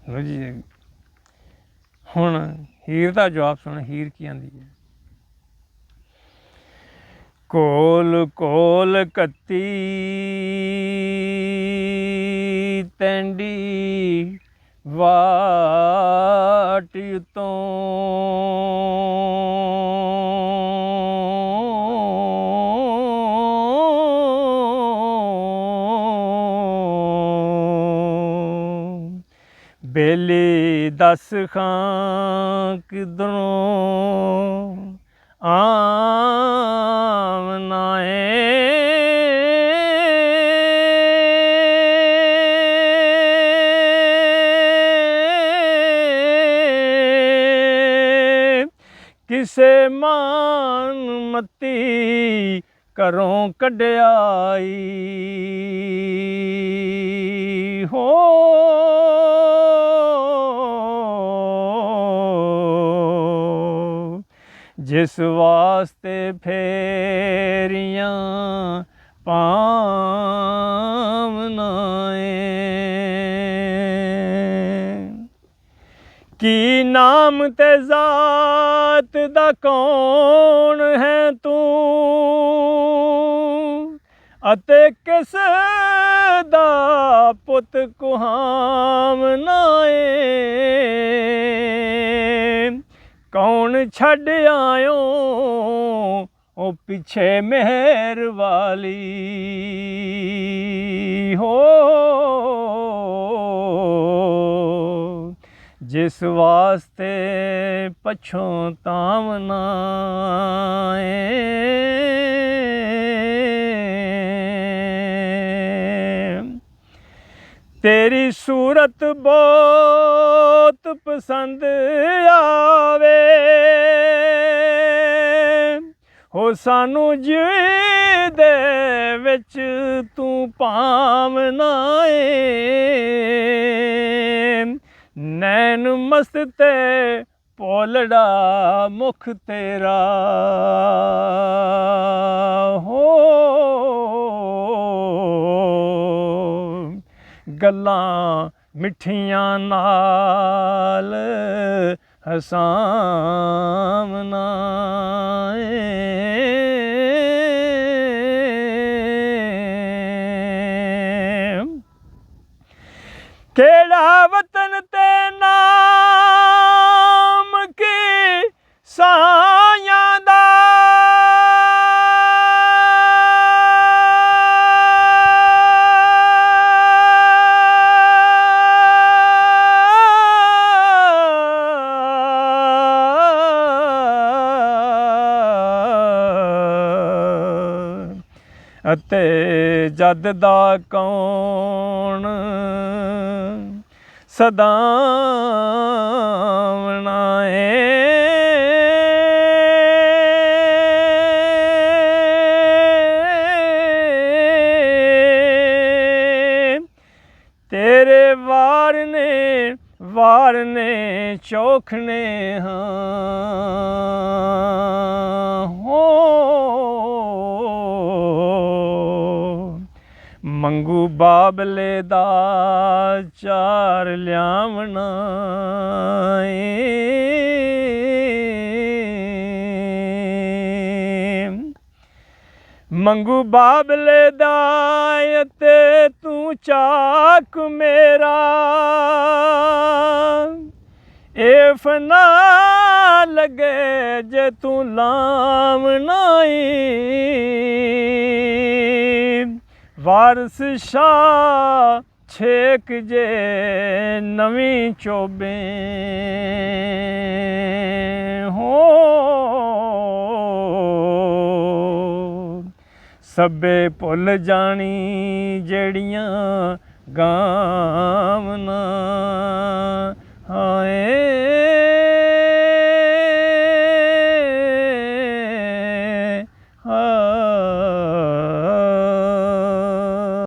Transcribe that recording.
ਲਓ ਜੀ ਹੁਣ ਹੀਰ ਦਾ ਜਵਾਬ ਸੁਣ। ਹੀਰ ਕੀ ਆਂਦੀ ਹੈ? ਕੋਲ ਕੋਲ ਕੱਤੀ ਤੈਂਡੀ ਵਾਟ ਉਤੋਂ ਬੇਲੀ ਦੱਸ ਖਾਂ ਕਿਧਰੋਂ ਆਵਣਾ ਏ। ਕਿਸੇ ਮਾਨ ਮਤੀ ਘਰੋਂ ਕੱਢਿਆਈ ਹੋ। ਜਿਸ ਵਾਸਤੇ ਫੇਰੀਆਂ ਪਾਵਨਾ ਏ। ਕੀ ਨਾਮ ਤੇ ਜ਼ਾਤ ਦਾ ਕੌਣ ਹੈ ਤੂੰ ਅਤੇ ਕਿਸ ਦਾ ਪੁੱਤ ਕੁਹਾਵਨਾ ਏ। ਕੌਣ ਛੱਡ ਆਇਓ ਉਹ ਪਿੱਛੇ ਮਿਹਰ ਵਾਲੀ ਹੋ। ਜਿਸ ਵਾਸਤੇ ਪਛੋਂ ਤਾਵਨਾ ਏ। ਤੇਰੀ ਸੂਰਤ ਬਹੁਤ ਪਸੰਦ ਆਵੇ ਹੋ। ਸਾਨੂੰ ਜਿਹਦੇ ਵਿੱਚ ਤੂੰ ਭਾਵਨਾ ਏ। ਨੈਣ ਮਸਤ ਤੇ ਭੋਲੜਾ ਮੁਖ ਤੇਰਾ ਹੋ। ਗੱਲਾਂ ਮਿੱਠੀਆਂ ਨਾਲ ਹਸਾਵਨਾ ਏ। ਕਿਹੜਾ ਵਤਨ ਤੇ ਨਾਮ ਕੀ ਸਾਈਆਂ ਦਾ ਅਤੇ ਜਦ ਦਾ ਕੌਣ ਸਦਾਵਣਾ ਏ। ਤੇਰੇ ਵਾਰ ਨੇ ਚੋਖਣੇ ਹਾਂ ਹੋ। ਮੰਗੂ ਬਾਬਲੇ ਦਾ ਚਾਰ ਲਿਆਵਣਾ ਏ। ਮੰਗੂ ਬਾਬਲੇ ਦਾ ਅਤੇ ਤੂੰ ਚਾਕ ਮੇਰਾ ਇਹ ਫਨਾ ਲੱਗੇ ਜੇ ਤੂੰ ਲਾਵਣਾ ਏ। ਵਾਰਸ ਸ਼ਾਹ ਛੇਕ ਜੇ ਨਵੀਂ ਚੋਬੇ ਹੋ। ਸਭੇ ਭੁੱਲ ਜਾਣੀ ਜਿਹੜੀਆਂ ਗਾਵਨਾ